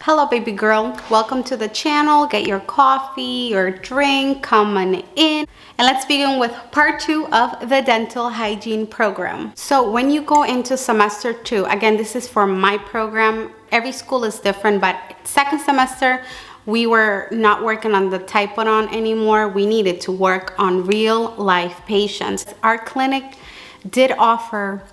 Hello baby girl, welcome to the channel. Get your coffee or drink, come on in, and let's begin with part 2 of the dental hygiene program. So when you go into semester 2, again this is for my program, every school is different, but second semester we were not working on the typodont anymore. We needed to work on real life patients. Our clinic did offer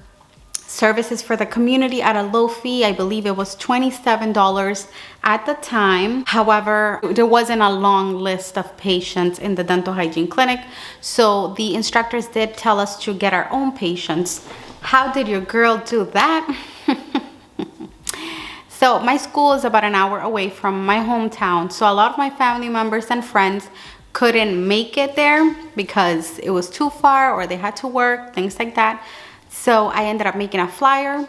services for the community at a low fee. I believe it was $27 at the time. However, there wasn't a long list of patients in the dental hygiene clinic, so the instructors did tell us to get our own patients. How did your girl do that? So my school is about an hour away from my hometown, so a lot of my family members and friends couldn't make it there because it was too far or they had to work, things like that. So I ended up making a flyer.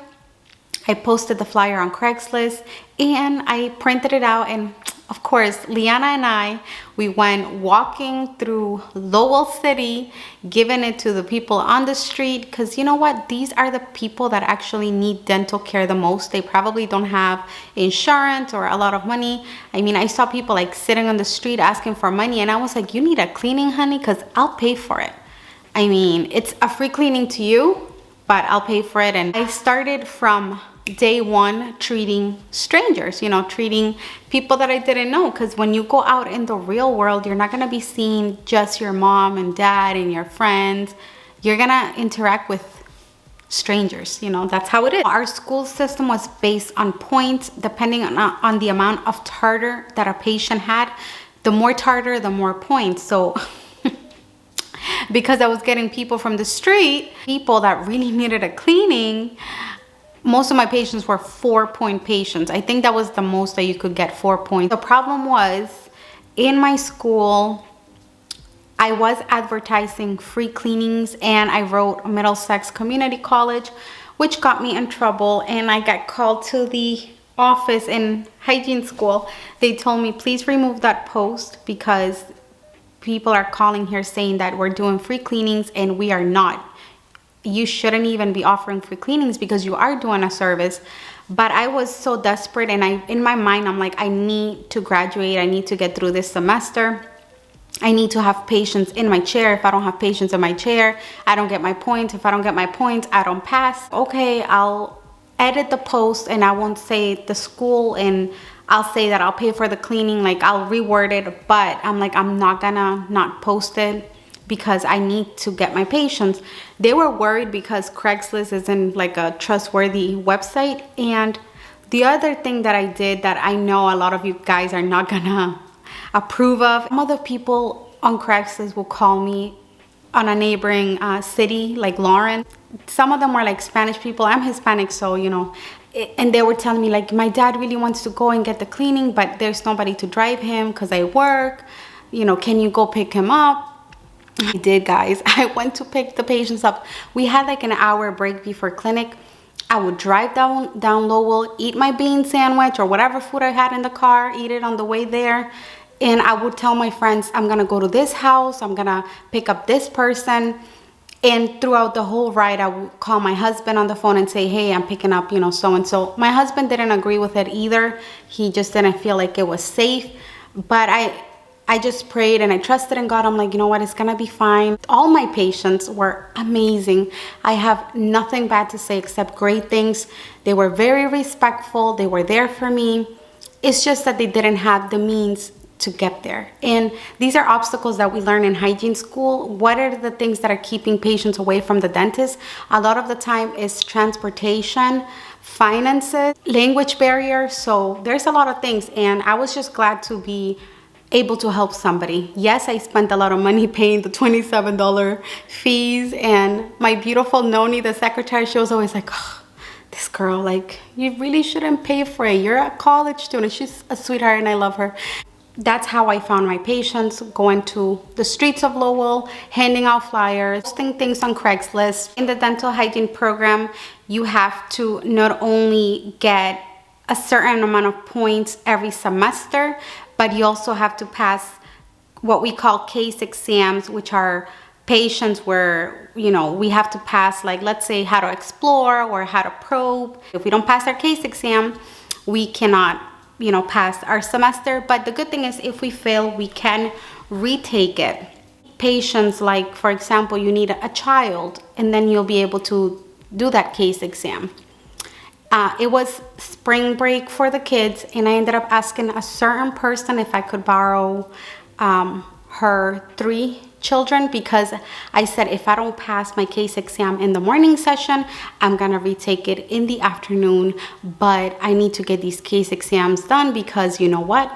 I posted the flyer on Craigslist and I printed it out, and of course Liana and I, we went walking through Lowell City, giving it to the people on the street, because you know what, these are the people that actually need dental care the most. They probably don't have insurance or a lot of money. I mean, I saw people like sitting on the street asking for money, and I was like, you need a cleaning, honey, because I'll pay for it. I mean, it's a free cleaning to you, but I'll pay for it. And I started from day one treating strangers, you know, treating people that I didn't know, because when you go out in the real world, you're not going to be seeing just your mom and dad and your friends. You're going to interact with strangers, you know, that's how it is. Our school system was based on points depending on the amount of tartar that a patient had. The more tartar, the more points. So because I was getting people from the street, people that really needed a cleaning, most of my patients were 4-point patients. I think that was the most that you could get, 4 points. The problem was, in my school, I was advertising free cleanings and I wrote Middlesex Community College, which got me in trouble, and I got called to the office in hygiene school. They told me, please remove that post because people are calling here saying that we're doing free cleanings and we are not. You shouldn't even be offering free cleanings because you are doing a service. But I was so desperate, and in my mind, I'm like, I need to graduate. I need to get through this semester. I need to have patients in my chair. If I don't have patients in my chair, I don't get my points. If I don't get my points, I don't pass. Okay, I'll edit the post and I won't say the school, and I'll say that I'll pay for the cleaning, like I'll reword it, but I'm like, I'm not gonna not post it because I need to get my patients. They were worried because Craigslist isn't like a trustworthy website. And the other thing that I did that I know a lot of you guys are not gonna approve of, some other people on Craigslist will call me on a neighboring city like Lawrence. Some of them were like Spanish people. I'm Hispanic, so you know, and they were telling me like, my dad really wants to go and get the cleaning, but there's nobody to drive him because I work, you know, can you go pick him up? I did, guys. I went to pick the patients up. We had like an hour break before clinic. I would drive down Lowell, eat my bean sandwich or whatever food I had in the car, eat it on the way there, and I would tell my friends, I'm gonna go to this house, I'm gonna pick up this person. And throughout the whole ride, I would call my husband on the phone and say, hey, I'm picking up, you know, so-and-so. My husband didn't agree with it either. He just didn't feel like it was safe. But I just prayed and I trusted in God. I'm like, you know what, it's gonna be fine. All my patients were amazing. I have nothing bad to say except great things. They were very respectful. They were there for me. It's just that they didn't have the means to get there. And these are obstacles that we learn in hygiene school. What are the things that are keeping patients away from the dentist? A lot of the time is transportation, finances, language barriers. So there's a lot of things, and I was just glad to be able to help somebody. Yes, I spent a lot of money paying the $27 fees, and my beautiful Noni, the secretary, she was always like, oh, this girl, like, you really shouldn't pay for it. You're a college student. She's a sweetheart and I love her. That's how I found my patients, going to the streets of Lowell, handing out flyers, posting things on Craigslist. In the dental hygiene program, you have to not only get a certain amount of points every semester, but you also have to pass what we call case exams, which are patients where, you know, we have to pass, like, let's say how to explore or how to probe. If we don't pass our case exam, we cannot pass our semester. But the good thing is if we fail, we can retake it. Patients, like for example, you need a child, and then you'll be able to do that case exam. It was spring break for the kids, and I ended up asking a certain person if I could borrow her 3 children, because I said if I don't pass my case exam in the morning session, I'm gonna retake it in the afternoon, but I need to get these case exams done because you know what?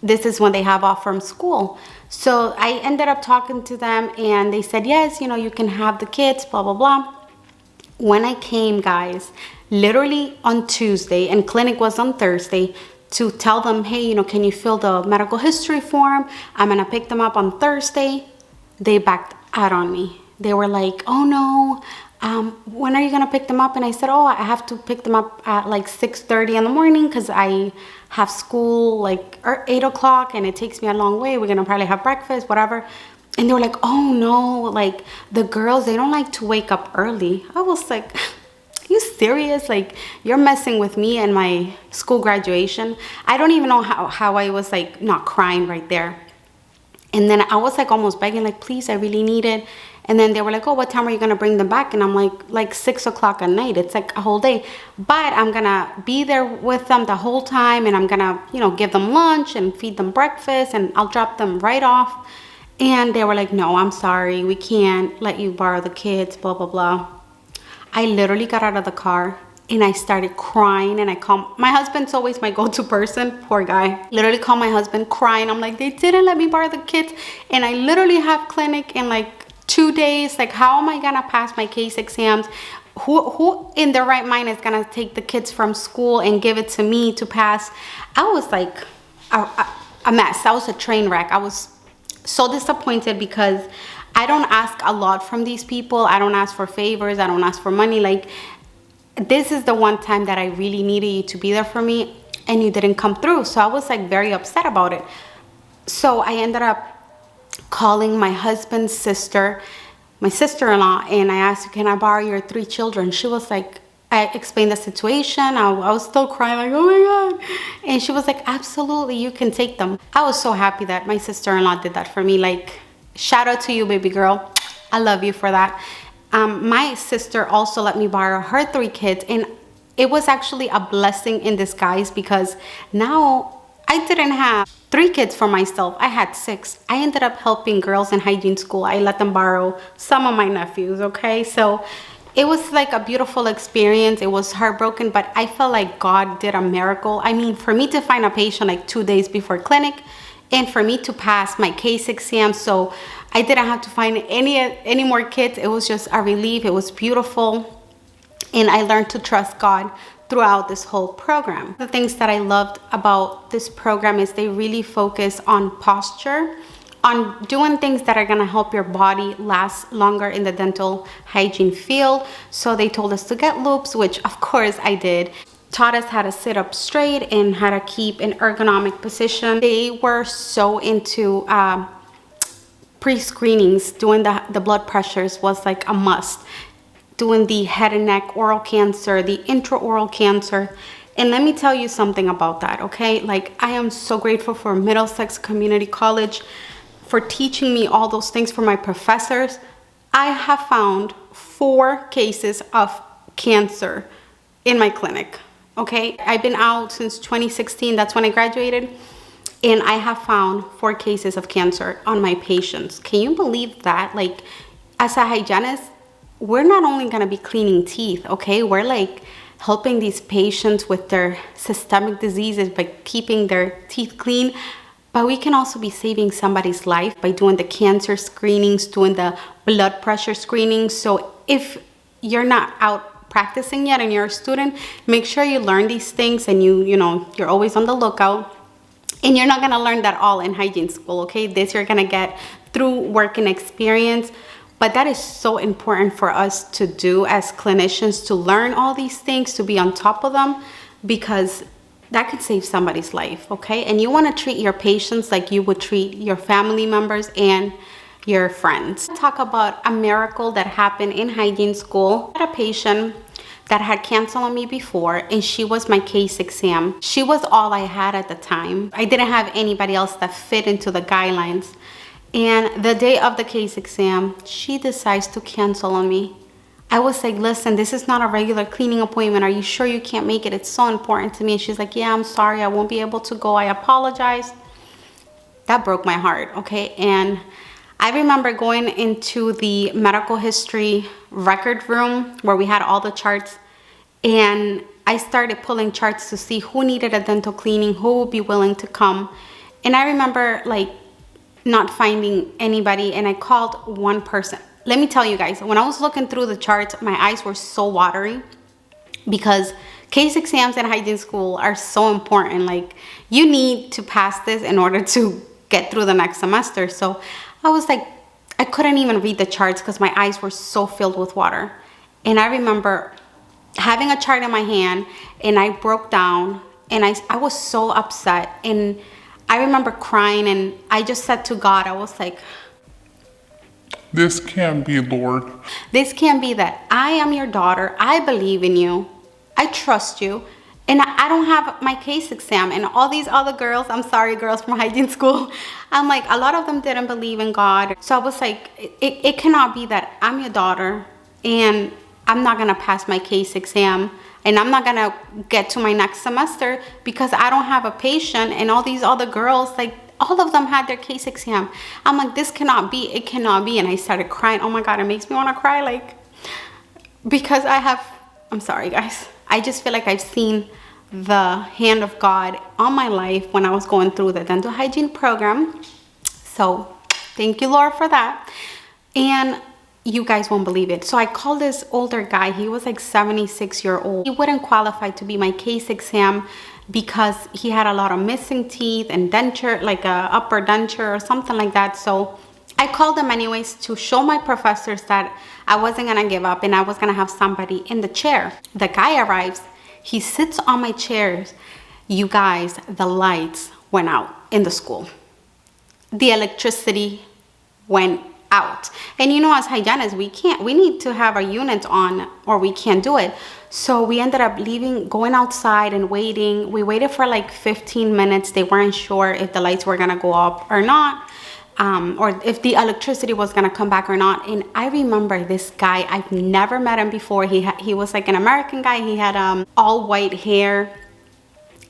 This is when they have off from school. So I ended up talking to them, and they said, yes, you can have the kids, blah, blah, blah. When I came, guys, literally on Tuesday, and clinic was on Thursday, to tell them, hey, can you fill the medical history form? I'm gonna pick them up on Thursday. They backed out on me. They were like, oh no, when are you gonna pick them up? And I said, oh, I have to pick them up at like 6:30 in the morning because I have school like 8 o'clock and it takes me a long way. We're gonna probably have breakfast, whatever. And they were like, oh no, like the girls, they don't like to wake up early. I was like, you serious? Like, you're messing with me and my school graduation. I don't even know how I was like not crying right there. And then I was like almost begging, like, please, I really need it. And then they were like, oh, what time are you gonna bring them back? And I'm like 6 o'clock at night. It's like a whole day. But I'm gonna be there with them the whole time, and I'm gonna, give them lunch and feed them breakfast, and I'll drop them right off. And they were like, no, I'm sorry, we can't let you borrow the kids, blah, blah, blah. I literally got out of the car and I started crying, and I called my husband's always my go-to person, poor guy. Literally called my husband crying. I'm like, they didn't let me borrow the kids, and I literally have clinic in like 2 days. Like, how am I gonna pass my case exams? Who in their right mind is gonna take the kids from school and give it to me to pass? I was like a mess. I was a train wreck. I was so disappointed because I don't ask a lot from these people. I don't ask for favors. I don't ask for money. Like, this is the one time that I really needed you to be there for me, and you didn't come through. So I was like very upset about it. So I ended up calling my husband's sister, my sister-in-law, and I asked her, can I borrow your 3 children? She was like, I explained the situation. I was still crying, like, oh my God. And she was like, absolutely, you can take them. I was so happy that my sister-in-law did that for me. Like, shout out to you, baby girl. I love you for that. My sister also let me borrow her 3 kids, and it was actually a blessing in disguise because now I didn't have 3 kids for myself. I had 6. I ended up helping girls in hygiene school. I let them borrow some of my nephews, okay? So it was like a beautiful experience. It was heartbroken, but I felt like God did a miracle. I mean, for me to find a patient like 2 days before clinic, and for me to pass my case exam, so I didn't have to find any more kids. It was just a relief. It was beautiful, and I learned to trust God throughout this whole program. The things that I loved about this program is they really focus on posture, on doing things that are gonna help your body last longer in the dental hygiene field. So they told us to get loops, which of course I did. Taught us how to sit up straight and how to keep an ergonomic position. They were so into pre-screenings. Doing the blood pressures was like a must. Doing the head and neck oral cancer, the intraoral cancer. And let me tell you something about that, okay? Like, I am so grateful for Middlesex Community College for teaching me all those things, for my professors. I have found 4 cases of cancer in my clinic. Okay, I've been out since 2016. That's when I graduated. And I have found 4 cases of cancer on my patients. Can you believe that? Like, as a hygienist, we're not only gonna be cleaning teeth, okay? We're like helping these patients with their systemic diseases by keeping their teeth clean. But we can also be saving somebody's life by doing the cancer screenings, doing the blood pressure screenings. So if you're not out practicing yet and you're a student, make sure you learn these things, and you're always on the lookout. And you're not gonna learn that all in hygiene school, okay? This you're gonna get through work and experience. But that is so important for us to do as clinicians, to learn all these things, to be on top of them, because that could save somebody's life, okay? And you wanna treat your patients like you would treat your family members and your friends. Talk about a miracle that happened in hygiene school. I had a patient that had canceled on me before, and she was my case exam. She was all I had at the time. I didn't have anybody else that fit into the guidelines. And the day of the case exam, she decides to cancel on me. I was like, listen, this is not a regular cleaning appointment. Are you sure you can't make it? It's so important to me. And she's like, yeah, I'm sorry. I won't be able to go. I apologize. That broke my heart, okay? And I remember going into the medical history record room where we had all the charts, and I started pulling charts to see who needed a dental cleaning, who would be willing to come. And I remember like not finding anybody, and I called one person. Let me tell you guys, when I was looking through the charts, my eyes were so watery because case exams in hygiene school are so important. Like, you need to pass this in order to get through the next semester. So I was like, I couldn't even read the charts because my eyes were so filled with water. And I remember having a chart in my hand, and I broke down, and I was so upset. And I remember crying, and I just said to God, I was like, this can't be, Lord. This can't be that. I am your daughter. I believe in you. I trust you. And I don't have my case exam. And all these other girls, I'm sorry, girls from hygiene school, I'm like, a lot of them didn't believe in God. So I was like, it cannot be that I'm your daughter and I'm not going to pass my case exam, and I'm not going to get to my next semester because I don't have a patient. And all these other girls, like, all of them had their case exam. I'm like, this cannot be. It cannot be. And I started crying. Oh my God, it makes me want to cry. Like, because I'm sorry, guys. I just feel like I've seen the hand of God on my life when I was going through the dental hygiene program. So thank you, Lord, for that. And you guys won't believe it. So I called this older guy. He was like 76-year-old. He wouldn't qualify to be my case exam because he had a lot of missing teeth and denture, like a upper denture or something like that. So I called him anyways to show my professors that I wasn't gonna give up and I was gonna have somebody in the chair. The guy arrives, he sits on my chairs. You guys, the lights went out in the school. The electricity went out. And you know, as hygienists, we need to have our units on or we can't do it. So we ended up leaving, going outside and waiting. We waited for like 15 minutes. They weren't sure if the lights were gonna go up or not, or if the electricity was gonna come back or not. And I remember this guy, I've never met him before. He was like an American guy. He had all white hair,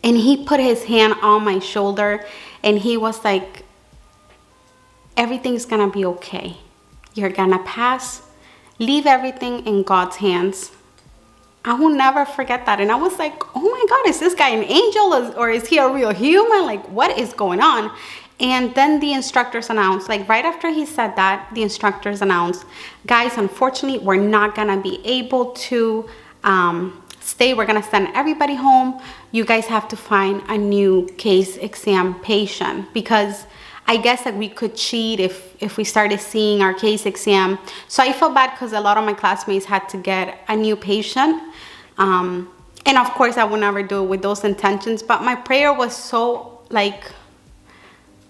and he put his hand on my shoulder and he was like, everything's gonna be okay. You're gonna pass. Leave everything in God's hands. I will never forget that. And I was like, oh my God, is this guy an angel or is he a real human? Like, what is going on? And then the instructors announced, like right after he said that, the instructors announced, guys, unfortunately, we're not gonna be able to stay. We're gonna send everybody home. You guys have to find a new case exam patient, because I guess that we could cheat if we started seeing our case exam. So I felt bad because a lot of my classmates had to get a new patient. And of course, I would never do it with those intentions. But my prayer was so like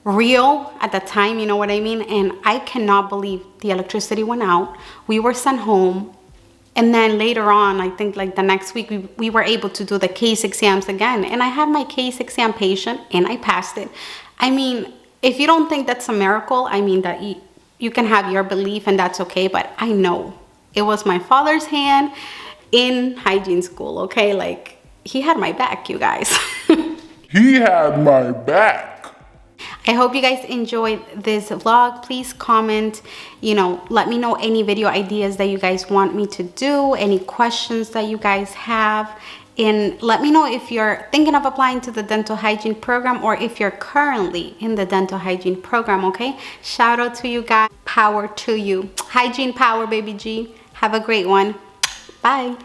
real at the time, you know what I mean? And I cannot believe the electricity went out. We were sent home. And then later on, I think like the next week, we were able to do the case exams again. And I had my case exam patient and I passed it. I mean, if you don't think that's a miracle, I mean that you can have your belief and that's okay. But I know it was my father's hand in hygiene school, okay? Like, he had my back, you guys. He had my back. I hope you guys enjoyed this vlog. Please comment, you know, let me know any video ideas that you guys want me to do, any questions that you guys have. And let me know if you're thinking of applying to the dental hygiene program or if you're currently in the dental hygiene program, okay? Shout out to you guys. Power to you. Hygiene power, baby G. Have a great one. Bye.